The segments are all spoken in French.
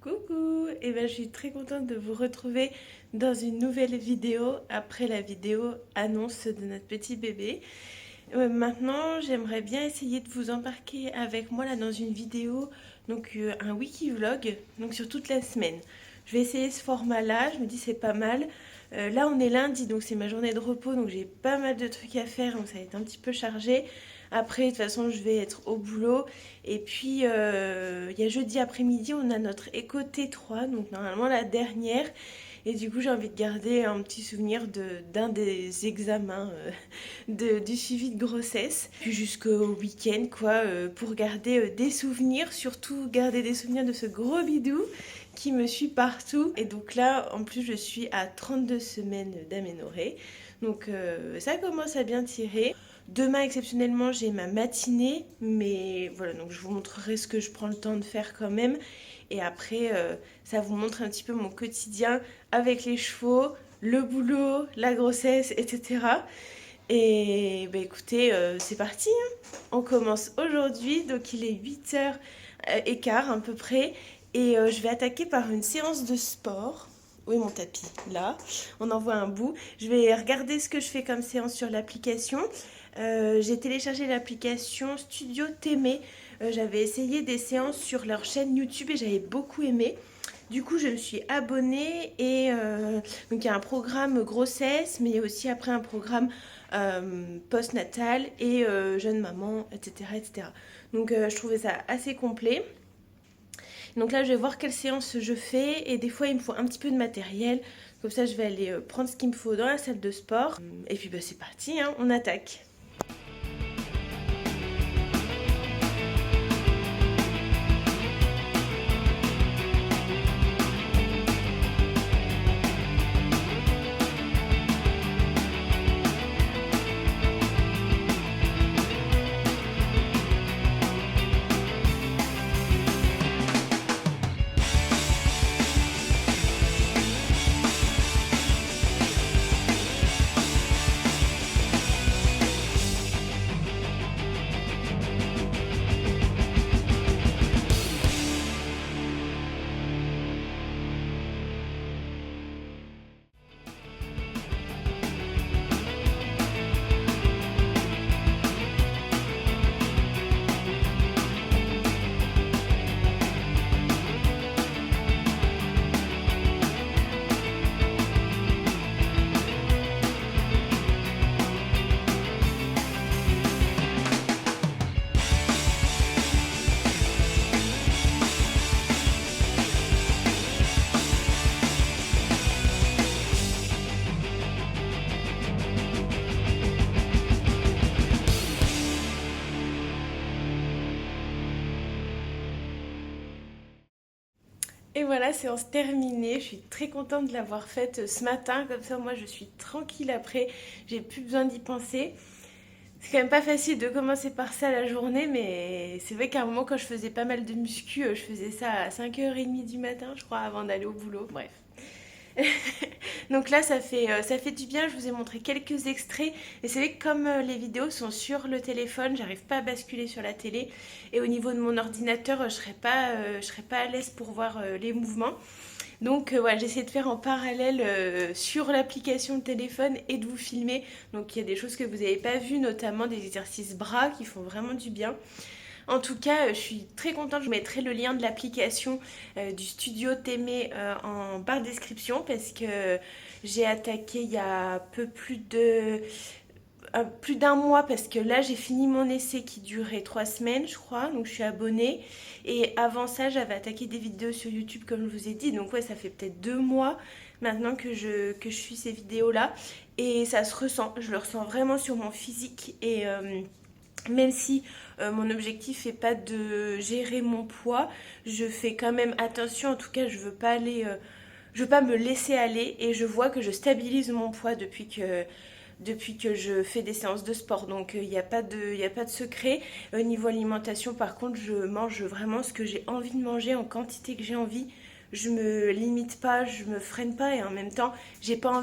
Coucou! Et ben, je suis très contente de vous retrouver dans une nouvelle vidéo après la vidéo annonce de notre petit bébé. Maintenant, j'aimerais bien essayer de vous embarquer avec moi là dans une vidéo, donc un wiki vlog, donc sur toute la semaine. Je vais essayer ce format-là, je me dis c'est pas mal. Là, on est lundi, donc c'est ma journée de repos, donc j'ai pas mal de trucs à faire, donc ça va être un petit peu chargé. Après, de toute façon, je vais être au boulot. Et puis, il y a jeudi après-midi, on a notre éco T3, donc normalement la dernière. Et du coup, j'ai envie de garder un petit souvenir d'un des examens du suivi de grossesse. Puis jusqu'au week-end, quoi, pour garder des souvenirs, surtout garder des souvenirs de ce gros bidou qui me suit partout. Et donc là, en plus, je suis à 32 semaines d'aménorrhée. Donc ça commence à bien tirer. Demain, exceptionnellement, j'ai ma matinée, mais voilà, donc je vous montrerai ce que je prends le temps de faire quand même. Et après, ça vous montre un petit peu mon quotidien avec les chevaux, le boulot, la grossesse, etc. Et bah écoutez, c'est parti, hein. On commence aujourd'hui, donc il est 8h15 à peu près. Et je vais attaquer par une séance de sport. Où est mon tapis? Là, on en voit un bout. Je vais regarder ce que je fais comme séance sur l'application. J'ai téléchargé l'application Studio Témé. J'avais essayé des séances sur leur chaîne YouTube et j'avais beaucoup aimé. Du coup, je me suis abonnée et donc il y a un programme grossesse, mais il y a aussi après un programme postnatal et jeune maman, etc., etc. Donc je trouvais ça assez complet. Donc là, je vais voir quelle séance je fais et des fois, il me faut un petit peu de matériel. Comme ça, je vais aller prendre ce qu'il me faut dans la salle de sport. Et puis, bah, c'est parti, hein, on attaque. Et voilà, séance terminée. Je suis très contente de l'avoir faite ce matin. Comme ça, moi, je suis tranquille après. J'ai plus besoin d'y penser. C'est quand même pas facile de commencer par ça la journée, mais c'est vrai qu'à un moment, quand je faisais pas mal de muscu, je faisais ça à 5h30 du matin, je crois, avant d'aller au boulot. Bref. Donc là, ça fait du bien. Je vous ai montré quelques extraits. Et c'est vrai que comme les vidéos sont sur le téléphone, j'arrive pas à basculer sur la télé. Et au niveau de mon ordinateur, je serais pas à l'aise pour voir les mouvements. Donc voilà, j'essaie de faire en parallèle sur l'application de téléphone et de vous filmer. Donc il y a des choses que vous n'avez pas vues, notamment des exercices bras qui font vraiment du bien. En tout cas, je suis très contente. Je vous mettrai le lien de l'application du studio Témé en barre de description parce que j'ai attaqué il y a plus d'un mois parce que là j'ai fini mon essai qui durait 3 semaines je crois, donc je suis abonnée et avant ça j'avais attaqué des vidéos sur YouTube comme je vous ai dit, donc ouais ça fait peut-être 2 mois maintenant que je suis ces vidéos là et ça se ressent, je le ressens vraiment sur mon physique et même si mon objectif n'est pas de gérer mon poids, je fais quand même attention. En tout cas, je veux pas me laisser aller et je vois que je stabilise mon poids depuis que je fais des séances de sport. Donc il n'y a pas de secret. Au niveau alimentation, par contre, je mange vraiment ce que j'ai envie de manger en quantité que j'ai envie. Je me limite pas, je me freine pas et en même temps, j'ai pas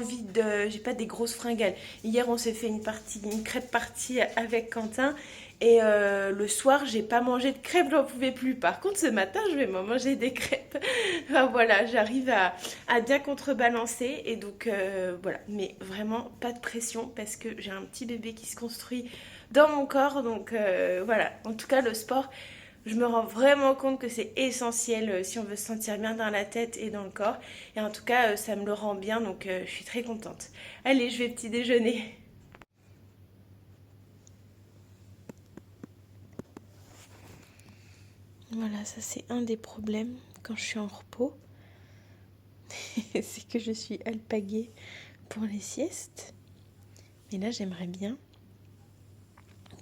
des grosses fringales. Hier, on s'est fait une crêpe partie avec Quentin Et le soir, j'ai pas mangé de crêpes, j'en pouvais plus. Par contre, ce matin, je vais m'en manger des crêpes. Enfin, voilà, j'arrive à bien contrebalancer. Et donc, voilà. Mais vraiment, pas de pression parce que j'ai un petit bébé qui se construit dans mon corps. Donc, voilà. En tout cas, le sport, je me rends vraiment compte que c'est essentiel si on veut se sentir bien dans la tête et dans le corps. Et en tout cas, ça me le rend bien. Donc, je suis très contente. Allez, je vais petit déjeuner. Voilà, ça c'est un des problèmes quand je suis en repos. C'est que je suis alpaguée pour les siestes. Mais là, j'aimerais bien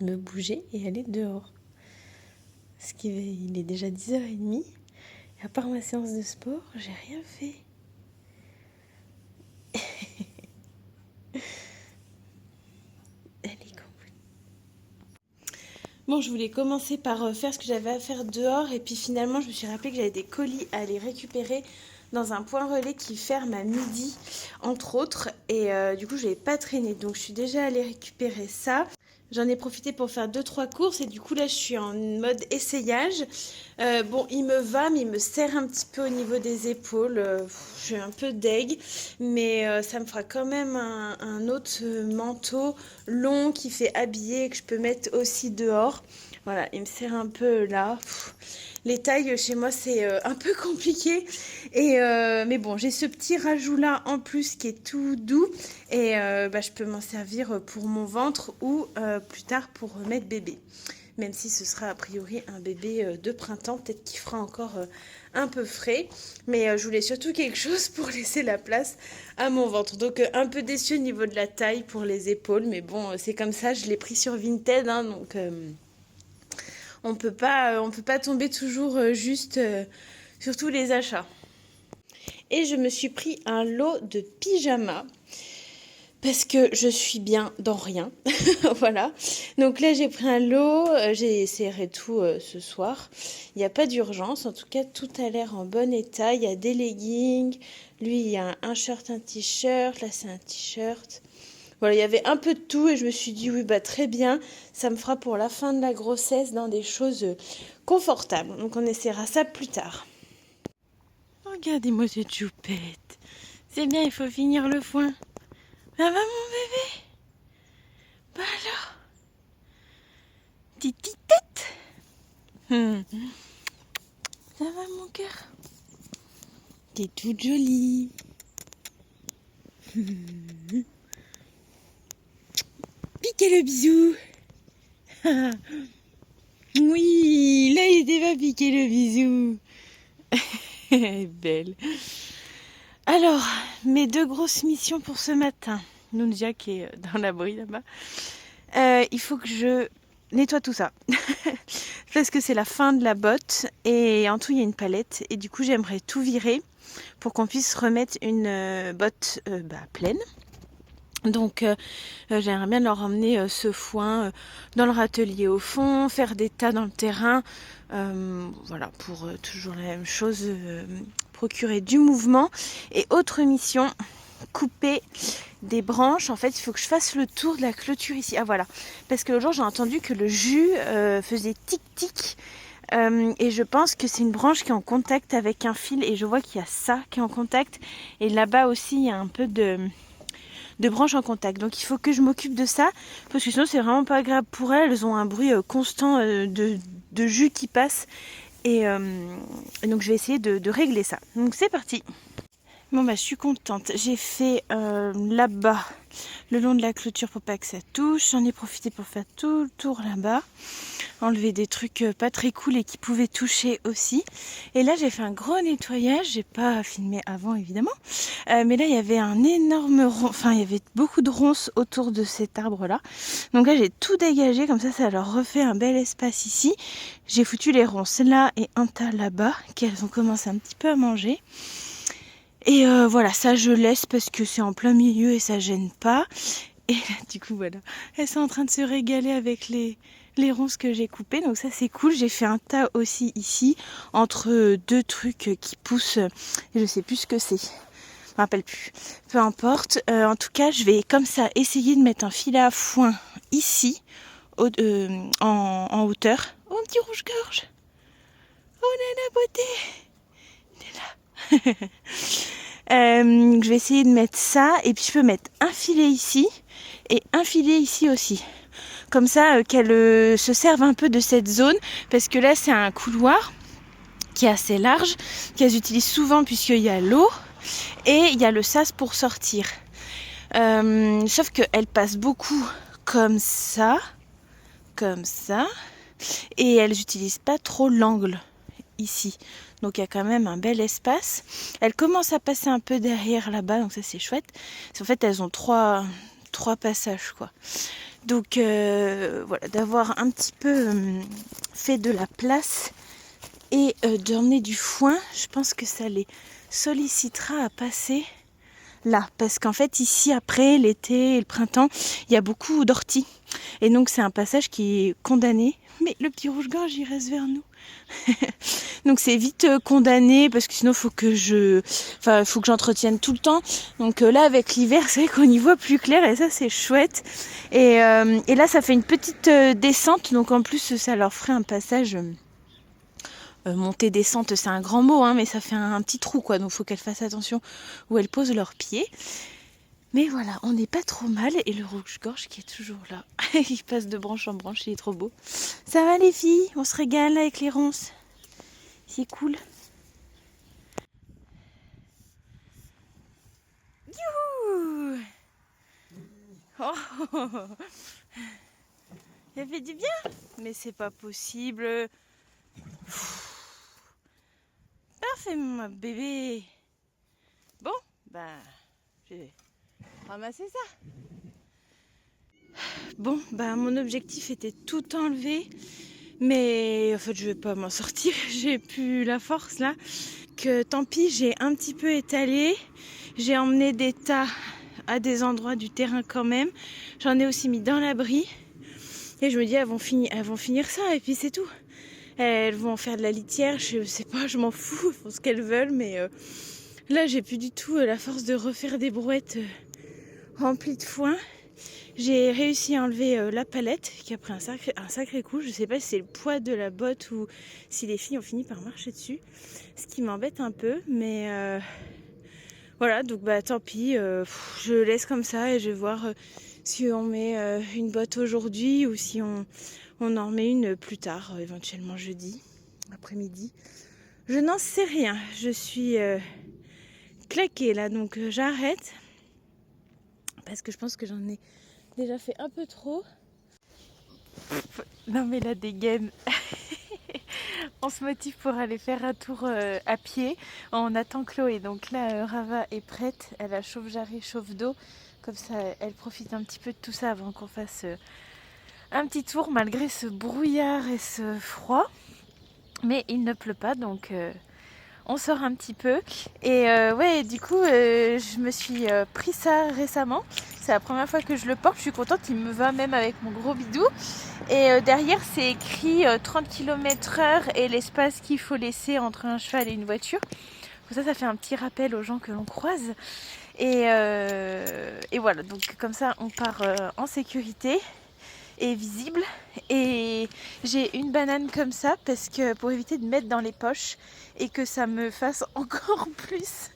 me bouger et aller dehors. Parce qu'il est déjà 10h30. Et à part ma séance de sport, j'ai rien fait. Allez, bon, je voulais commencer par faire ce que j'avais à faire dehors. Et puis finalement, je me suis rappelé que j'avais des colis à aller récupérer dans un point relais qui ferme à midi, entre autres. Et du coup, je n'avais pas traîné. Donc, je suis déjà allée récupérer ça. J'en ai profité pour faire 2-3 courses. Et du coup, là, je suis en mode essayage. Bon, il me va, mais il me serre un petit peu au niveau des épaules. Je suis un peu deg. Mais ça me fera quand même un autre manteau long qui fait habiller et que je peux mettre aussi dehors. Voilà, il me serre un peu là. Les tailles chez moi c'est un peu compliqué mais bon, j'ai ce petit rajout là en plus qui est tout doux et je peux m'en servir pour mon ventre ou plus tard pour mettre bébé, même si ce sera a priori un bébé de printemps, peut-être qu'il fera encore un peu frais, mais je voulais surtout quelque chose pour laisser la place à mon ventre, donc un peu déçue au niveau de la taille pour les épaules, mais bon, c'est comme ça, je l'ai pris sur Vinted, hein, donc on peut pas tomber toujours juste sur tous les achats. Et je me suis pris un lot de pyjamas parce que je suis bien dans rien. Voilà. Donc là, j'ai pris un lot, j'ai essayé tout ce soir. Il n'y a pas d'urgence, en tout cas, tout a l'air en bon état. Il y a des leggings, lui, il y a un shirt, un t-shirt, là, c'est un t-shirt. Voilà, il y avait un peu de tout et je me suis dit oui, très bien, ça me fera pour la fin de la grossesse dans des choses confortables. Donc on essaiera ça plus tard. Regardez-moi cette choupette. C'est bien, il faut finir le foin. Ça va mon bébé? Bah alors, petite tête. Ça va mon cœur? T'es toute jolie. Piquez le bisou. Oui, là il était pas piquer le bisou. Elle est belle. Alors, mes 2 grosses missions pour ce matin. Nunzia qui est dans l'abri là-bas. Il faut que je nettoie tout ça. Parce que c'est la fin de la botte. Et en tout, il y a une palette. Et du coup, j'aimerais tout virer pour qu'on puisse remettre une botte pleine. Donc j'aimerais bien leur emmener ce foin dans leur atelier au fond, faire des tas dans le terrain, voilà, pour toujours la même chose, procurer du mouvement. Et autre mission, couper des branches. En fait, il faut que je fasse le tour de la clôture ici. Ah voilà, parce que l'autre jour j'ai entendu que le jus faisait tic-tic. Et je pense que c'est une branche qui est en contact avec un fil et je vois qu'il y a ça qui est en contact. Et là-bas aussi, il y a un peu de branches en contact. Donc il faut que je m'occupe de ça parce que sinon c'est vraiment pas agréable pour elles. Elles ont un bruit constant de jus qui passe et donc je vais essayer de régler ça. Donc c'est parti. Bon je suis contente. J'ai fait là-bas le long de la clôture pour pas que ça touche. J'en ai profité pour faire tout le tour là-bas. Enlever des trucs pas très cool et qui pouvaient toucher aussi. Et là j'ai fait un gros nettoyage, j'ai pas filmé avant évidemment, mais là il y avait un énorme il y avait beaucoup de ronces autour de cet arbre là, donc là j'ai tout dégagé, comme ça leur refait un bel espace ici. J'ai foutu les ronces là et un tas là-bas qu'elles ont commencé un petit peu à manger. Et voilà, ça je laisse parce que c'est en plein milieu et ça gêne pas. Et là du coup voilà, elles sont en train de se régaler avec les ronces que j'ai coupées, donc ça c'est cool. J'ai fait un tas aussi ici entre 2 trucs qui poussent, je sais plus ce que c'est, je me rappelle plus, peu importe. En tout cas je vais comme ça essayer de mettre un filet à foin ici en hauteur. Oh, un petit rouge-gorge. Oh la beauté. Il est là. Je vais essayer de mettre ça. Et puis je peux mettre un filet ici et un filet ici aussi. Comme ça, qu'elles se servent un peu de cette zone. Parce que là, c'est un couloir qui est assez large, qu'elles utilisent souvent puisqu'il y a l'eau. Et il y a le sas pour sortir. Sauf qu'elles passent beaucoup comme ça. Et elles n'utilisent pas trop l'angle ici. Donc il y a quand même un bel espace. Elles commencent à passer un peu derrière là-bas, donc ça c'est chouette. En fait, elles ont trois passages, quoi. Donc voilà, d'avoir un petit peu fait de la place et d'emmener du foin, je pense que ça les sollicitera à passer là. Parce qu'en fait, ici, après l'été et le printemps, il y a beaucoup d'orties. Et donc, c'est un passage qui est condamné. Mais le petit rouge-gorge, il reste vers nous. Donc, c'est vite condamné parce que sinon, faut que j'entretienne tout le temps. Donc là, avec l'hiver, c'est vrai qu'on y voit plus clair et ça, c'est chouette. Et là, ça fait une petite descente. Donc, en plus, ça leur ferait un passage... montée descente, c'est un grand mot, hein, mais ça fait un petit trou, quoi. Donc, il faut qu'elles fassent attention où elles posent leurs pieds. Mais voilà, on n'est pas trop mal. Et le rouge-gorge qui est toujours là. Il passe de branche en branche, il est trop beau. Ça va les filles? On se régale avec les ronces. C'est cool. Youhou! Oh! Ça fait du bien? Mais c'est pas possible. Parfait, ma bébé. Bon, bah, je vais ramasser ça. Bon, bah, mon objectif était tout enlevé. Mais en fait, je vais pas m'en sortir. J'ai plus la force là. Que tant pis, j'ai un petit peu étalé. J'ai emmené des tas à des endroits du terrain quand même. J'en ai aussi mis dans l'abri. Et je me dis, elles vont finir ça et puis c'est tout. Elles vont en faire de la litière, je sais pas, je m'en fous, elles font ce qu'elles veulent, mais là j'ai plus du tout la force de refaire des brouettes remplies de foin. J'ai réussi à enlever la palette qui a pris un sacré coup. Je sais pas si c'est le poids de la botte ou si les filles ont fini par marcher dessus. Ce qui m'embête un peu, mais voilà, donc bah tant pis, je laisse comme ça et je vais voir si on met une botte aujourd'hui ou si on en remet une plus tard, éventuellement jeudi après-midi. Je n'en sais rien, je suis claquée là, donc j'arrête parce que je pense que j'en ai déjà fait un peu trop. Non mais la dégaine. On se motive pour aller faire un tour à pied. On attend Chloé, donc là Rava est prête, elle a chauffe-jarret, chauffe d'eau. Comme ça elle profite un petit peu de tout ça avant qu'on fasse un petit tour malgré ce brouillard et ce froid. Mais il ne pleut pas, donc on sort un petit peu. Et ouais, du coup, je me suis pris ça récemment. C'est la première fois que je le porte. Je suis contente, il me va même avec mon gros bidou. Et derrière, c'est écrit 30 km/h et l'espace qu'il faut laisser entre un cheval et une voiture. Comme ça fait un petit rappel aux gens que l'on croise. Et voilà, donc comme ça, on part en sécurité et visible. Et j'ai une banane comme ça parce que pour éviter de mettre dans les poches et que ça me fasse encore plus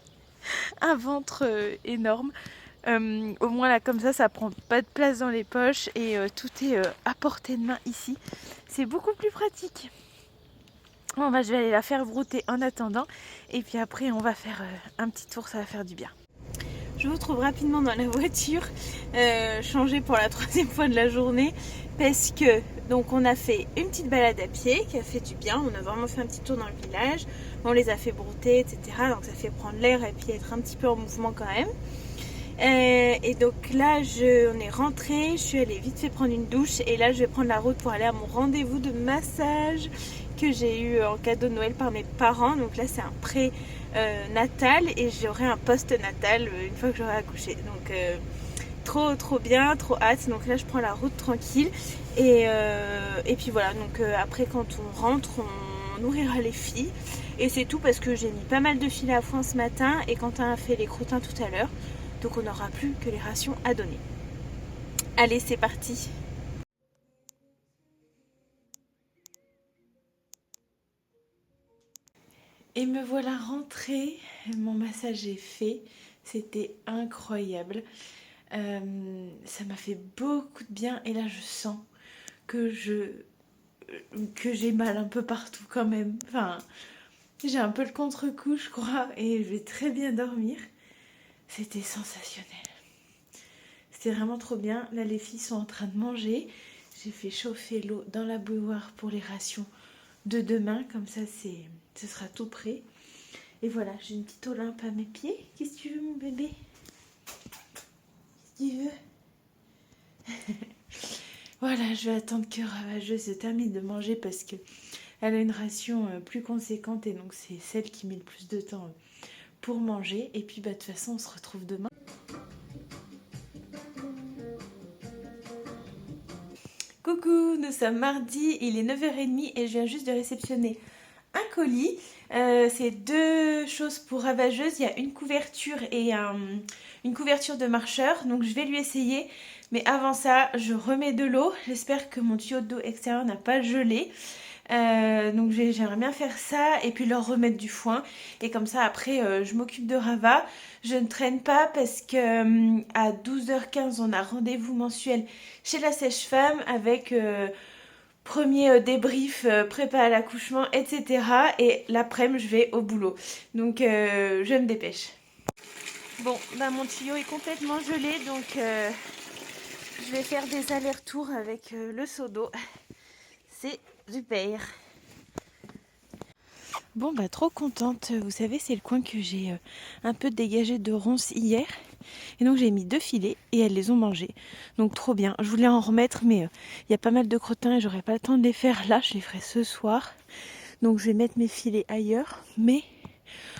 un ventre énorme. Au moins là comme ça prend pas de place dans les poches et tout est à portée de main ici. C'est beaucoup plus pratique. Bon bah je vais aller la faire brouter en attendant et puis après on va faire un petit tour, ça va faire du bien. Je vous retrouve rapidement dans la voiture, changée pour la 3e fois de la journée, parce que donc on a fait une petite balade à pied qui a fait du bien. On a vraiment fait un petit tour dans le village, on les a fait brouter, etc. Donc ça fait prendre l'air et puis être un petit peu en mouvement quand même. Et donc là on est rentré, je suis allée vite fait prendre une douche et là je vais prendre la route pour aller à mon rendez-vous de massage que j'ai eu en cadeau de Noël par mes parents. Donc là c'est un pré-natal et j'aurai un post-natal une fois que j'aurai accouché. Donc trop bien, trop hâte. Donc là je prends la route tranquille et puis voilà, donc après quand on rentre on nourrira les filles et c'est tout parce que j'ai mis pas mal de filets à foin ce matin et Quentin a fait les croûtins tout à l'heure. Donc on n'aura plus que les rations à donner. Allez, c'est parti. Et me voilà rentrée, mon massage est fait, c'était incroyable. Ça m'a fait beaucoup de bien et là je sens que j'ai mal un peu partout quand même. Enfin, j'ai un peu le contre-coup je crois et je vais très bien dormir. C'était sensationnel. C'était vraiment trop bien. Là les filles sont en train de manger. J'ai fait chauffer l'eau dans la bouilloire pour les rations de demain. Comme ça ce sera tout prêt. Et voilà, j'ai une petite Olympe à mes pieds. Qu'est-ce que tu veux mon bébé? Qu'est-ce que tu veux? Voilà, je vais attendre que Ravageuse se termine de manger parce que elle a une ration plus conséquente et donc c'est celle qui met le plus de temps pour manger. Et puis bah, de toute façon, on se retrouve demain. Coucou, nous sommes mardi, il est 9h30 et je viens juste de réceptionner un colis. C'est deux choses pour Ravageuse. Il y a une couverture et une couverture de marcheur. Donc je vais lui essayer. Mais avant ça, je remets de l'eau. J'espère que mon tuyau d'eau extérieur n'a pas gelé. Donc j'aimerais bien faire ça et puis leur remettre du foin. Et comme ça après je m'occupe de Rava. Je ne traîne pas parce que à 12h15 on a rendez-vous mensuel chez la sage-femme avec... premier débrief, prépa à l'accouchement, etc. Et l'après-midi, je vais au boulot. Donc, je me dépêche. Bon, bah, mon tuyau est complètement gelé, donc je vais faire des allers-retours avec le seau d'eau. C'est super. Bon, bah, trop contente. Vous savez, c'est le coin que j'ai un peu dégagé de ronces hier. Et donc j'ai mis 2 filets et elles les ont mangés. Donc trop bien. Je voulais en remettre mais il y a pas mal de crottins et j'aurai pas le temps de les faire là. Je les ferai ce soir. Donc je vais mettre mes filets ailleurs. Mais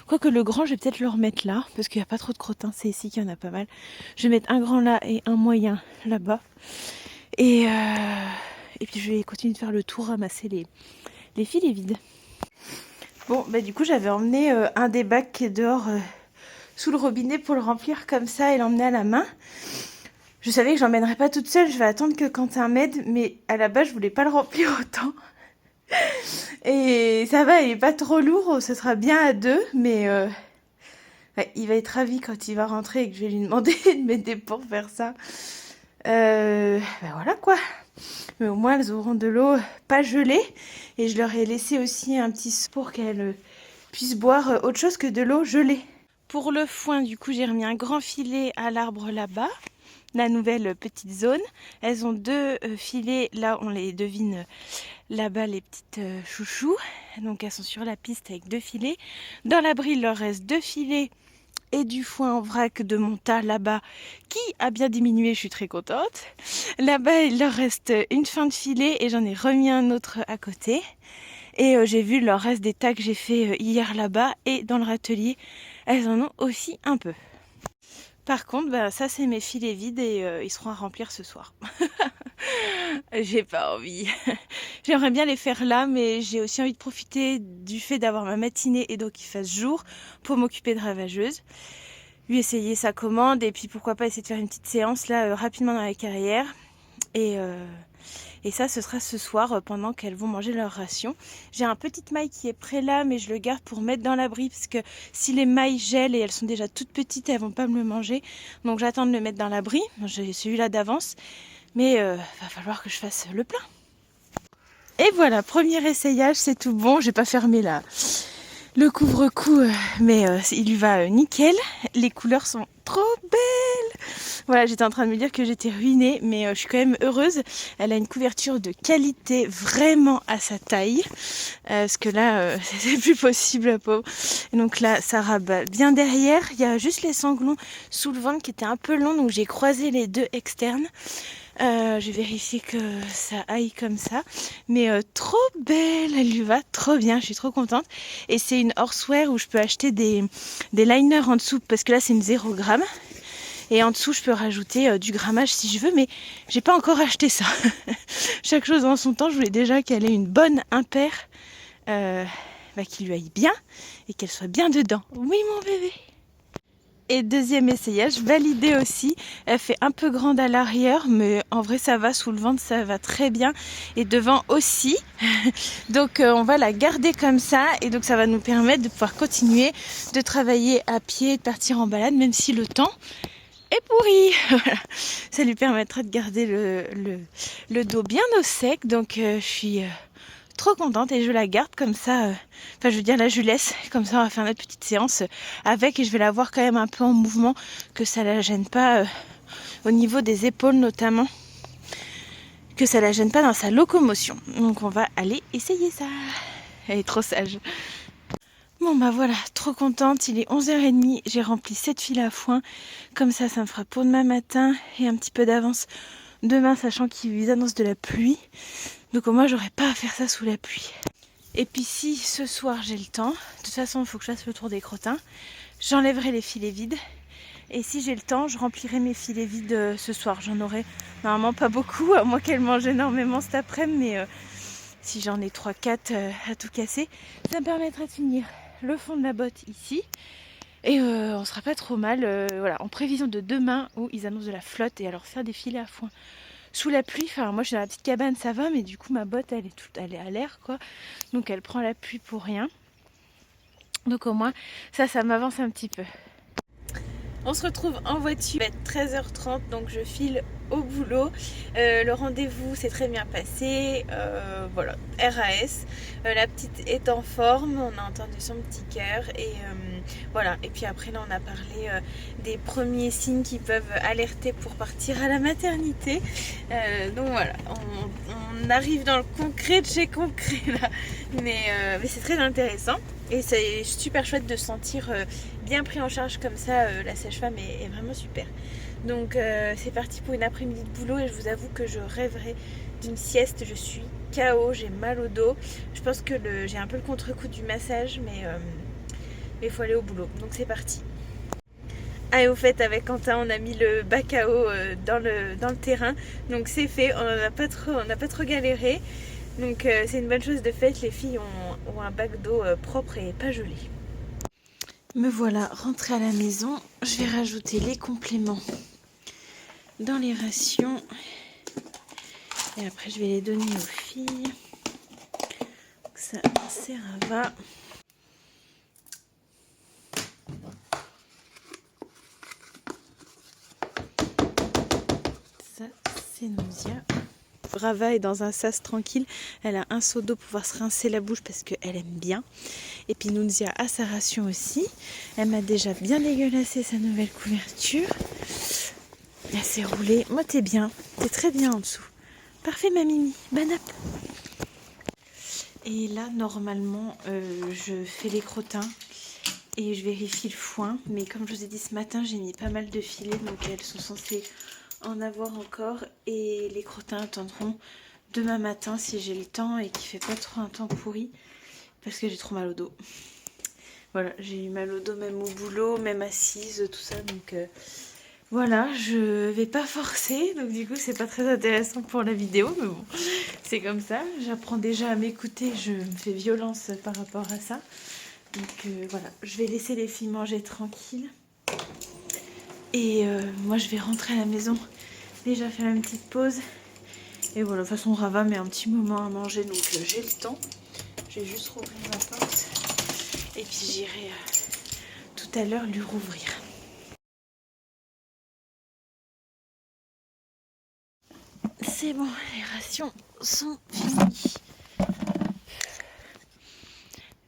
quoique le grand je vais peut-être le remettre là. Parce qu'il n'y a pas trop de crottins. C'est ici qu'il y en a pas mal. Je vais mettre un grand là et un moyen là-bas. Et puis je vais continuer de faire le tour, ramasser les filets vides. Bon bah du coup j'avais emmené un des bacs qui est dehors... sous le robinet pour le remplir comme ça et l'emmener à la main. Je savais que j'emmènerais pas toute seule, je vais attendre que Quentin m'aide, mais à la base je voulais pas le remplir autant. Et ça va, il est pas trop lourd, ce sera bien à 2, mais ouais, il va être ravi quand il va rentrer et que je vais lui demander de m'aider pour faire ça. Ben voilà quoi. Mais au moins elles auront de l'eau pas gelée et je leur ai laissé aussi un petit seau pour qu'elles puissent boire autre chose que de l'eau gelée. Pour le foin, du coup, j'ai remis un grand filet à l'arbre là-bas, la nouvelle petite zone. Elles ont 2 filets, là on les devine là-bas les petites chouchous. Donc elles sont sur la piste avec 2 filets. Dans l'abri, il leur reste 2 filets et du foin en vrac de mon tas là-bas qui a bien diminué, je suis très contente. Là-bas, il leur reste une fin de filet et j'en ai remis un autre à côté. Et j'ai vu le reste des tas que j'ai fait hier là-bas et dans le râtelier, elles en ont aussi un peu. Par contre, bah, ça c'est mes filets vides et ils seront à remplir ce soir. J'ai pas envie. J'aimerais bien les faire là, mais j'ai aussi envie de profiter du fait d'avoir ma matinée et donc qu'il fasse jour pour m'occuper de Ravageuse. Lui essayer sa commande et puis pourquoi pas essayer de faire une petite séance là rapidement dans la carrière. Et ça, ce sera ce soir pendant qu'elles vont manger leur ration. J'ai un petit maille qui est prêt là, mais je le garde pour mettre dans l'abri parce que si les mailles gèlent et elles sont déjà toutes petites, elles vont pas me le manger. Donc j'attends de le mettre dans l'abri. J'ai celui-là d'avance, mais va falloir que je fasse le plein. Et voilà, premier essayage, c'est tout bon. J'ai pas fermé le couvre-cou, mais il lui va nickel. Les couleurs sont trop belles. Voilà, j'étais en train de me dire que j'étais ruinée, mais je suis quand même heureuse. Elle a une couverture de qualité vraiment à sa taille. Parce que là, c'est plus possible, la pauvre. Et donc là, ça rabat bien derrière. Il y a juste les sanglons sous le ventre qui étaient un peu longs, donc j'ai croisé les 2 externes. J'ai vérifié que ça aille comme ça. Mais trop belle, elle lui va trop bien, je suis trop contente. Et c'est une horsewear où je peux acheter des liners en dessous, parce que là c'est une 0 g. Et en dessous je peux rajouter du grammage si je veux, mais j'ai pas encore acheté ça. Chaque chose en son temps, je voulais déjà qu'elle ait une bonne impaire, qui lui aille bien et qu'elle soit bien dedans. Oui mon bébé. Et deuxième essayage, validé aussi. Elle fait un peu grande à l'arrière, mais en vrai ça va, sous le ventre ça va très bien. Et devant aussi. Donc on va la garder comme ça. Et donc ça va nous permettre de pouvoir continuer de travailler à pied, de partir en balade, même si le temps est pourri. Voilà. Ça lui permettra de garder le dos bien au sec. Donc je suis trop contente et je la garde comme ça. Enfin, je veux dire, là, je laisse. Comme ça, on va faire notre petite séance avec et je vais la voir quand même un peu en mouvement, que ça la gêne pas au niveau des épaules notamment, que ça la gêne pas dans sa locomotion. Donc, on va aller essayer ça. Elle est trop sage. Bon bah voilà, trop contente, il est 11h30, j'ai rempli 7 fils à foin, comme ça me fera pour demain matin et un petit peu d'avance demain, sachant qu'ils annoncent de la pluie, donc au moins j'aurai pas à faire ça sous la pluie. Et puis si ce soir j'ai le temps, de toute façon il faut que je fasse le tour des crottins, j'enlèverai les filets vides, et si j'ai le temps je remplirai mes filets vides ce soir, j'en aurai normalement pas beaucoup, à moins qu'elle mange énormément cet après-midi, mais si j'en ai 3-4 à tout casser, ça me permettra de finir le fond de la botte ici et on sera pas trop mal voilà, en prévision de demain où ils annoncent de la flotte et alors faire des filets à foin sous la pluie, enfin moi je suis dans la petite cabane ça va, mais du coup ma botte elle est à l'air quoi, donc elle prend la pluie pour rien, donc au moins ça m'avance un petit peu. On se retrouve en voiture, il va être 13h30 donc je file au boulot. Le rendez-vous s'est très bien passé, voilà, RAS, la petite est en forme, on a entendu son petit cœur et voilà. Et puis après là on a parlé des premiers signes qui peuvent alerter pour partir à la maternité, donc voilà, on arrive dans le concret de chez concret là, mais c'est très intéressant. Et c'est super chouette de se sentir bien pris en charge comme ça, la sage-femme est vraiment super. Donc c'est parti pour une après-midi de boulot et je vous avoue que je rêverais d'une sieste, je suis KO, j'ai mal au dos. Je pense que j'ai un peu le contre-coup du massage, mais il faut aller au boulot, donc c'est parti. Ah et au fait avec Quentin on a mis le bac à eau dans le terrain, donc c'est fait, on n'a pas trop galéré. Donc c'est une bonne chose de fait, les filles ont un bac d'eau propre et pas gelé. Me voilà rentrée à la maison, je vais rajouter les compléments dans les rations et après je vais les donner aux filles. Ça c'est Rava. Ça c'est Nausea. Rava est dans un sas tranquille, elle a un seau d'eau pour pouvoir se rincer la bouche parce qu'elle aime bien. Et puis Nunzia a sa ration aussi. Elle m'a déjà bien dégueulassé sa nouvelle couverture. Elle s'est roulée. Moi t'es bien, t'es très bien en dessous. Parfait ma Mimi, bonne app. Et là normalement je fais les crottins et je vérifie le foin. Mais comme je vous ai dit ce matin j'ai mis pas mal de filets donc elles sont censées en avoir encore et les crottins attendront demain matin si j'ai le temps et qu'il fait pas trop un temps pourri parce que j'ai trop mal au dos. Voilà, j'ai eu mal au dos même au boulot, même assise, tout ça, donc voilà, je vais pas forcer, donc du coup c'est pas très intéressant pour la vidéo, mais bon, c'est comme ça, j'apprends déjà à m'écouter, je me fais violence par rapport à ça, donc voilà, je vais laisser les filles manger tranquille. Et moi je vais rentrer à la maison, déjà faire une petite pause. Et voilà, de toute façon Rava met un petit moment à manger, donc j'ai le temps. Je vais juste rouvrir ma porte. Et puis j'irai tout à l'heure lui rouvrir. C'est bon, les rations sont finies.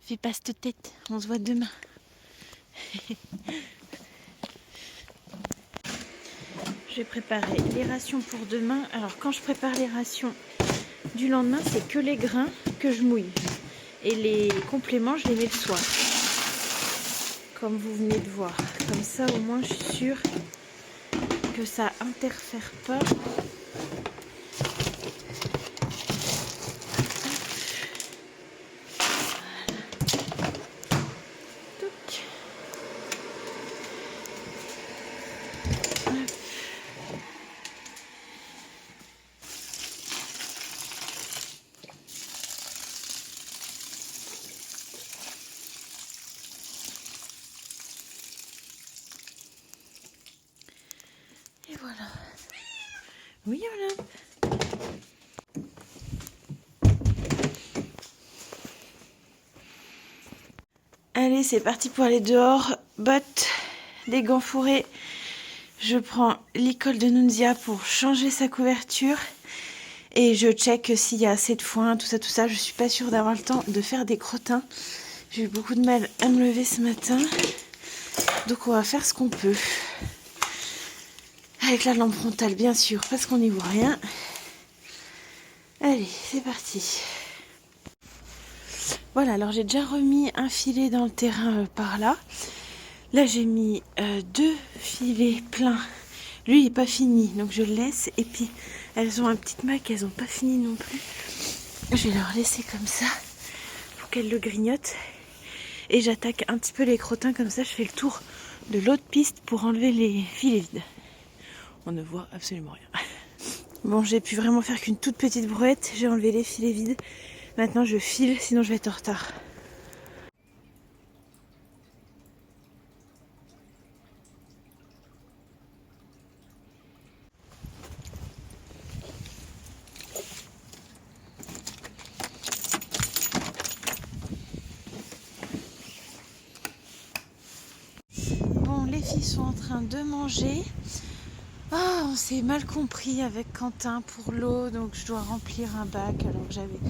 Fais pas cette tête, on se voit demain. Je vais préparer les rations pour demain. Alors quand je prépare les rations du lendemain, c'est que les grains que je mouille. Et les compléments, je les mets le soir. Comme vous venez de voir. Comme ça, au moins, je suis sûre que ça interfère pas. voilà. Oui, voilà. Allez, c'est parti pour aller dehors. Bottes, des gants fourrés. Je prends l'école de Nunzia pour changer sa couverture. Et je check s'il y a assez de foin, tout ça. Je suis pas sûre d'avoir le temps de faire des crottins. J'ai eu beaucoup de mal à me lever ce matin. Donc on va faire ce qu'on peut. Avec la lampe frontale, bien sûr, parce qu'on n'y voit rien. Allez, c'est parti. Voilà, alors j'ai déjà remis un filet dans le terrain par là. Là, j'ai mis 2 filets pleins. Lui, il n'est pas fini, donc je le laisse. Et puis, elles ont un petit mac, elles n'ont pas fini non plus. Je vais leur laisser comme ça pour qu'elles le grignotent. Et j'attaque un petit peu les crottins, comme ça, je fais le tour de l'autre piste pour enlever les filets vides. On ne voit absolument rien. Bon, j'ai pu vraiment faire qu'une toute petite brouette. J'ai enlevé les filets vides. Maintenant, je file, sinon je vais être en retard. Bon, les filles sont en train de manger. Ah, on s'est mal compris avec Quentin pour l'eau, donc je dois remplir un bac alors que j'avais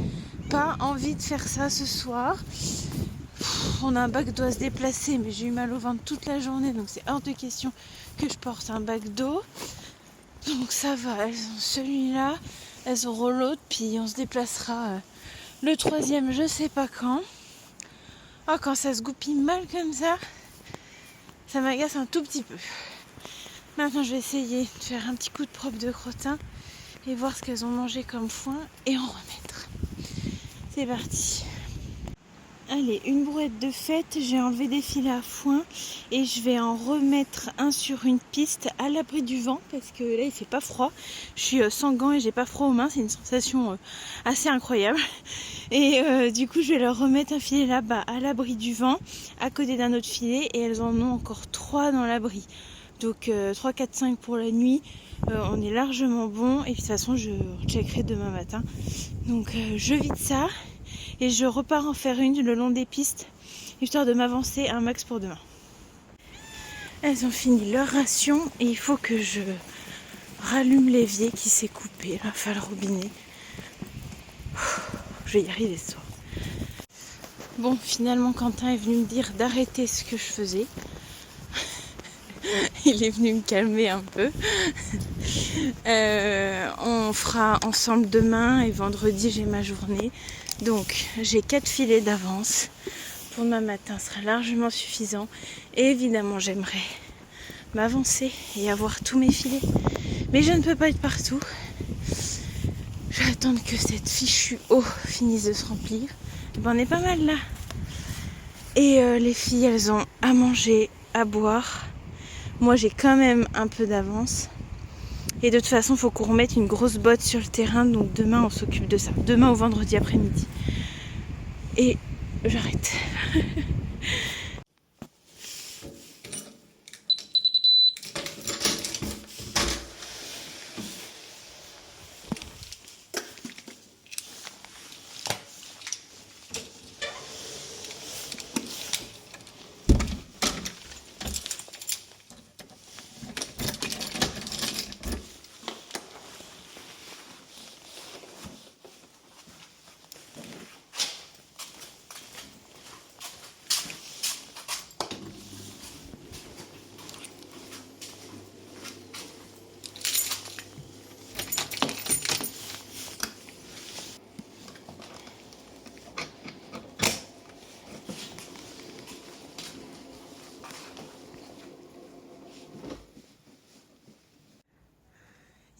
pas envie de faire ça ce soir. On a un bac qui doit se déplacer, mais j'ai eu mal au ventre toute la journée, donc c'est hors de question que je porte un bac d'eau. Donc ça va, elles ont celui-là, elles auront l'autre, puis on se déplacera le 3e, je sais pas quand. Ah, quand ça se goupille mal comme ça m'agace un tout petit peu. Maintenant, je vais essayer de faire un petit coup de propre de crottin et voir ce qu'elles ont mangé comme foin et en remettre. C'est parti. Allez, une brouette de fête, j'ai enlevé des filets à foin et je vais en remettre un sur une piste à l'abri du vent parce que là il fait pas froid. Je suis sans gants et j'ai pas froid aux mains, c'est une sensation assez incroyable. Et du coup je vais leur remettre un filet là-bas à l'abri du vent, à côté d'un autre filet, et elles en ont encore 3 dans l'abri. Donc 3, 4, 5 pour la nuit, on est largement bon et puis de toute façon je checkerai demain matin. Donc je vide ça. Et je repars en faire une le long des pistes, histoire de m'avancer un max pour demain. Elles ont fini leur ration et il faut que je rallume l'évier qui s'est coupé. Là, enfin le robinet. Je vais y arriver ce soir. Bon, finalement Quentin est venu me dire d'arrêter ce que je faisais. Il est venu me calmer un peu. On fera ensemble demain et vendredi j'ai ma journée. Donc j'ai 4 filets d'avance. Pour demain matin sera largement suffisant. Et évidemment j'aimerais m'avancer et avoir tous mes filets. Mais je ne peux pas être partout. Je vais attendre que cette fichue eau finisse de se remplir. Et ben, on est pas mal là. Et les filles elles ont à manger, à boire. Moi j'ai quand même un peu d'avance. Et de toute façon, il faut qu'on remette une grosse botte sur le terrain. Donc demain, on s'occupe de ça. Demain ou vendredi après-midi. Et j'arrête.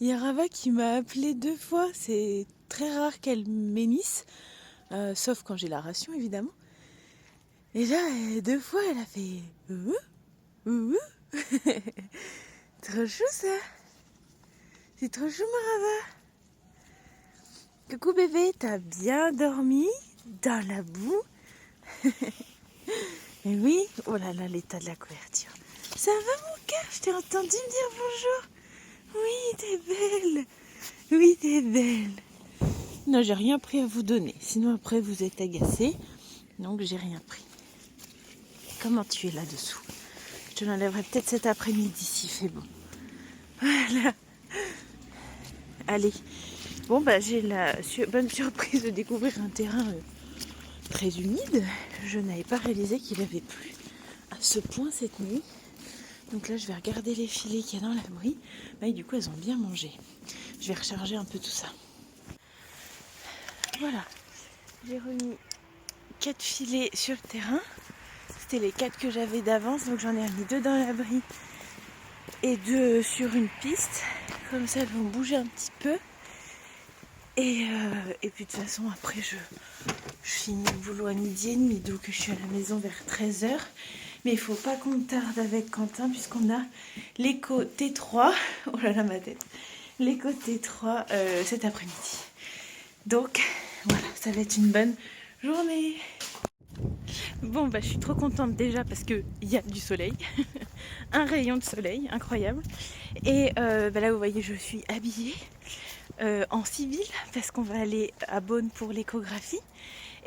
Il y a Rava qui m'a appelé 2 fois. C'est très rare qu'elle m'émisse. Sauf quand j'ai la ration, évidemment. Et là, 2 fois, elle a fait... Ouh. Trop chou, ça. C'est trop chou, ma Rava. Coucou, bébé. T'as bien dormi dans la boue? Et oui. Oh là là, l'état de la couverture. Ça va, mon cœur? Je t'ai entendu me dire bonjour. Oui, t'es belle. Oui, t'es belle. Non, j'ai rien pris à vous donner. Sinon, après, vous êtes agacés. Donc, j'ai rien pris. Comment tu es là-dessous? Je te l'enlèverai peut-être cet après-midi s'il fait bon. Voilà. Allez. Bon, bah, j'ai la bonne surprise de découvrir un terrain très humide. Je n'avais pas réalisé qu'il avait plu à ce point cette nuit. Donc là, je vais regarder les filets qu'il y a dans l'abri. Bah, et du coup, elles ont bien mangé. Je vais recharger un peu tout ça. Voilà. J'ai remis 4 filets sur le terrain. C'était les 4 que j'avais d'avance. Donc j'en ai remis 2 dans l'abri et 2 sur une piste. Comme ça, elles vont bouger un petit peu. Et puis de toute façon, après, je finis le boulot à 12h30. Donc je suis à la maison vers 13h. Mais il ne faut pas qu'on tarde avec Quentin puisqu'on a l'écho T3. Oh là là, ma tête. L'écho T3 cet après-midi. Donc voilà, ça va être une bonne journée. Bon, bah je suis trop contente déjà parce qu'il y a du soleil. Un rayon de soleil, incroyable. Et bah là, vous voyez, je suis habillée en civil parce qu'on va aller à Beaune pour l'échographie.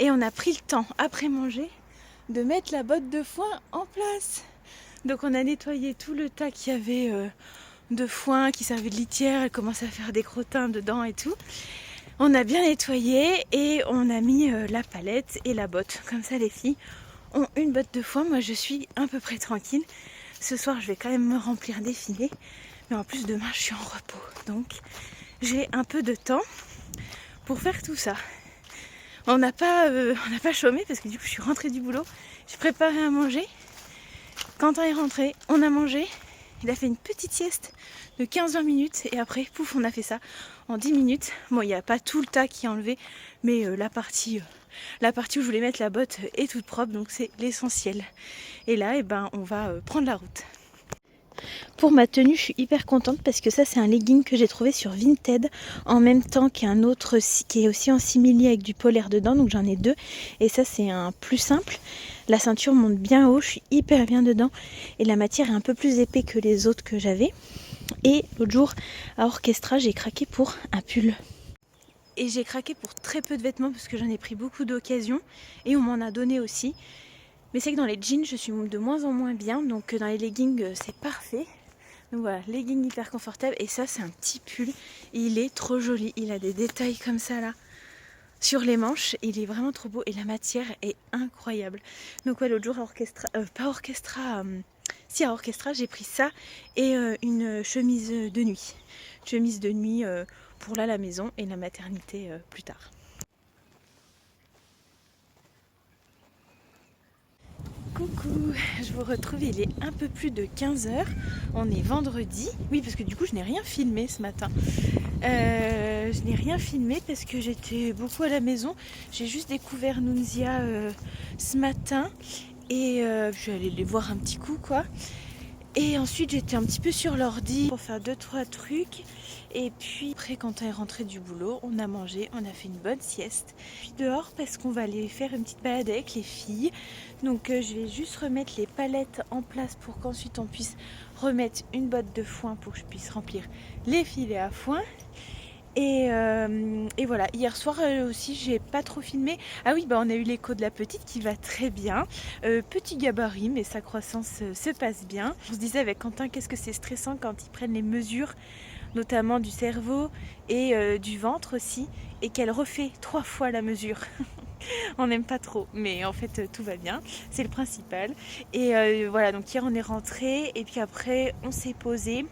Et on a pris le temps, après manger, de mettre la botte de foin en place. Donc on a nettoyé tout le tas qu'il y avait de foin qui servait de litière. Elle commence à faire des crottins dedans et tout. On a bien nettoyé et on a mis la palette et la botte. Comme ça, les filles ont une botte de foin. Moi, je suis à peu près tranquille. Ce soir, je vais quand même me remplir des filets. Mais en plus, demain, je suis en repos. Donc, j'ai un peu de temps pour faire tout ça. On n'a pas chômé parce que du coup, je suis rentrée du boulot. J'ai préparé à manger. Quentin est rentré, on a mangé. Il a fait une petite sieste de 15-20 minutes. Et après, pouf, on a fait ça en 10 minutes. Bon, il n'y a pas tout le tas qui est enlevé. Mais la partie où je voulais mettre la botte est toute propre. Donc, c'est l'essentiel. Et là, on va prendre la route. Pour ma tenue, je suis hyper contente parce que ça, c'est un legging que j'ai trouvé sur Vinted en même temps qu'un autre qui est aussi en simili avec du polaire dedans. Donc j'en ai 2 et ça, c'est un plus simple. La ceinture monte bien haut, je suis hyper bien dedans et la matière est un peu plus épais que les autres que j'avais. Et l'autre jour, à Orchestra, j'ai craqué pour un pull. Et j'ai craqué pour très peu de vêtements parce que j'en ai pris beaucoup d'occasions et on m'en a donné aussi. Mais c'est que dans les jeans, je suis de moins en moins bien. Donc dans les leggings, c'est parfait. Donc voilà, legging hyper confortable. Et ça, c'est un petit pull. Et il est trop joli. Il a des détails comme ça là sur les manches. Il est vraiment trop beau. Et la matière est incroyable. Donc ouais, l'autre jour à Orchestra, pas Orchestra, si à Orchestra, j'ai pris ça et une chemise de nuit. Chemise de nuit pour là la maison et la maternité plus tard. Coucou, je vous retrouve, il est un peu plus de 15h, on est vendredi. Oui, parce que du coup je n'ai rien filmé ce matin. Je n'ai rien filmé parce que j'étais beaucoup à la maison. J'ai juste découvert Nunzia ce matin et je suis allée les voir un petit coup quoi. Et ensuite j'étais un petit peu sur l'ordi pour faire 2-3 trucs. Et puis après quand on est rentré du boulot, on a mangé, on a fait une bonne sieste. Puis dehors parce qu'on va aller faire une petite balade avec les filles. Donc je vais juste remettre les palettes en place pour qu'ensuite on puisse remettre une botte de foin pour que je puisse remplir les filets à foin. Et voilà, hier soir aussi j'ai pas trop filmé. Ah oui, bah on a eu l'écho de la petite qui va très bien. Petit gabarit, mais sa croissance se passe bien. Je se disais avec Quentin qu'est-ce que c'est stressant quand ils prennent les mesures, notamment du cerveau et du ventre aussi, et qu'elle refait 3 fois la mesure. On n'aime pas trop, mais en fait tout va bien, c'est le principal. Et voilà, donc hier on est rentré et puis après on s'est posé.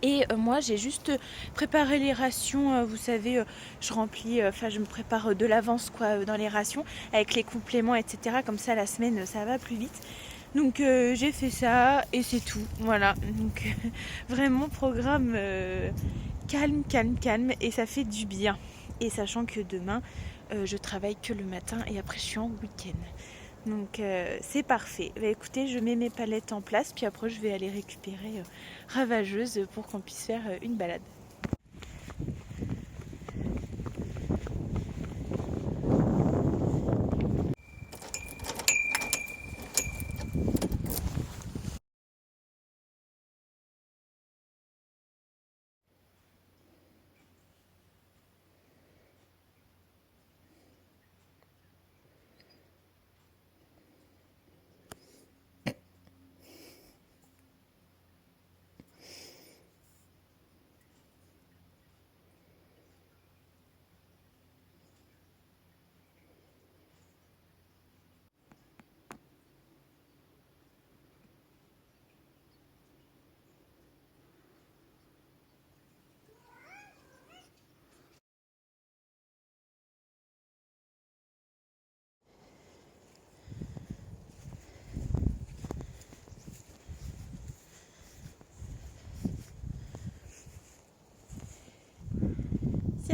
Et moi j'ai juste préparé les rations, vous savez, je remplis, je me prépare de l'avance quoi dans les rations avec les compléments etc. Comme ça la semaine ça va plus vite. Donc j'ai fait ça et c'est tout, voilà. Donc vraiment programme calme et ça fait du bien. Et sachant que demain je travaille que le matin et après je suis en week-end. Donc c'est parfait. Bah, écoutez, je mets mes palettes en place, puis après je vais aller récupérer Ravageuse pour qu'on puisse faire une balade.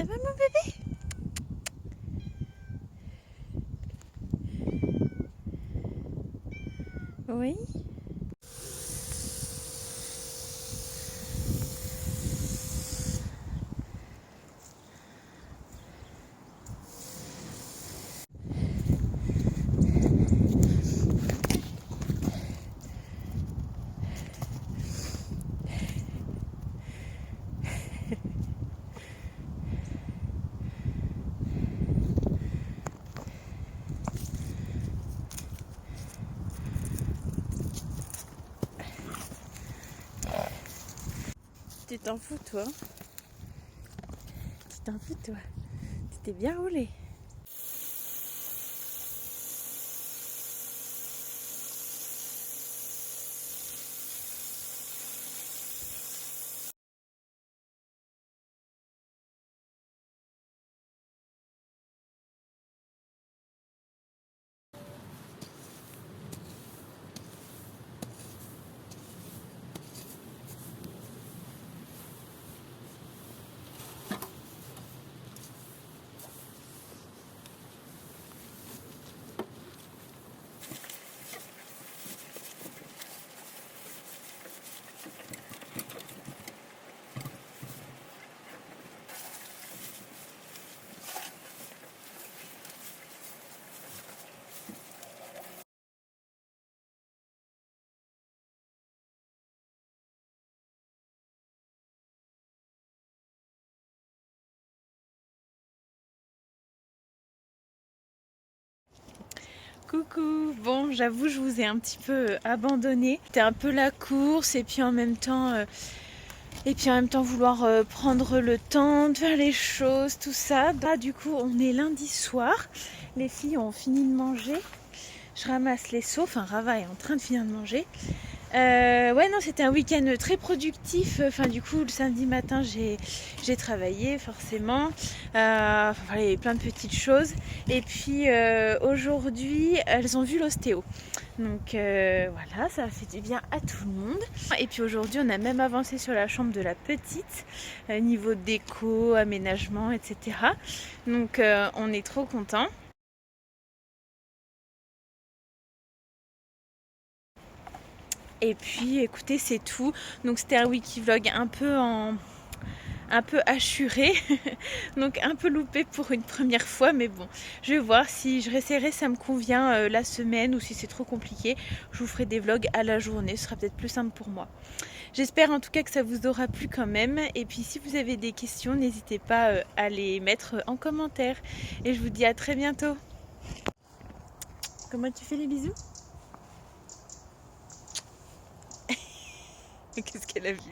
Ça va mon bébé? Oui. Tu t'en fous toi? Tu t'en fous toi? Tu t'es bien roulé. Coucou, bon j'avoue je vous ai un petit peu abandonné. C'était un peu la course et puis en même temps vouloir prendre le temps de faire les choses, tout ça. Là du coup on est lundi soir, les filles ont fini de manger. Je ramasse les seaux, enfin Rava est en train de finir de manger. Ouais non c'était un week-end très productif, enfin du coup le samedi matin j'ai travaillé forcément, voilà, il y avait plein de petites choses et puis aujourd'hui elles ont vu l'ostéo donc voilà ça a fait du bien à tout le monde et puis aujourd'hui on a même avancé sur la chambre de la petite, niveau déco, aménagement etc, donc on est trop contents. Et puis écoutez c'est tout, donc c'était un wikivlog un peu hachuré donc un peu loupé pour une première fois, mais bon je vais voir si je réessayerai, ça me convient la semaine, ou si c'est trop compliqué je vous ferai des vlogs à la journée, ce sera peut-être plus simple pour moi. J'espère en tout cas que ça vous aura plu quand même, et puis si vous avez des questions n'hésitez pas à les mettre en commentaire, et je vous dis à très bientôt. Comment tu fais les bisous? Qu'est-ce qu'elle a vu?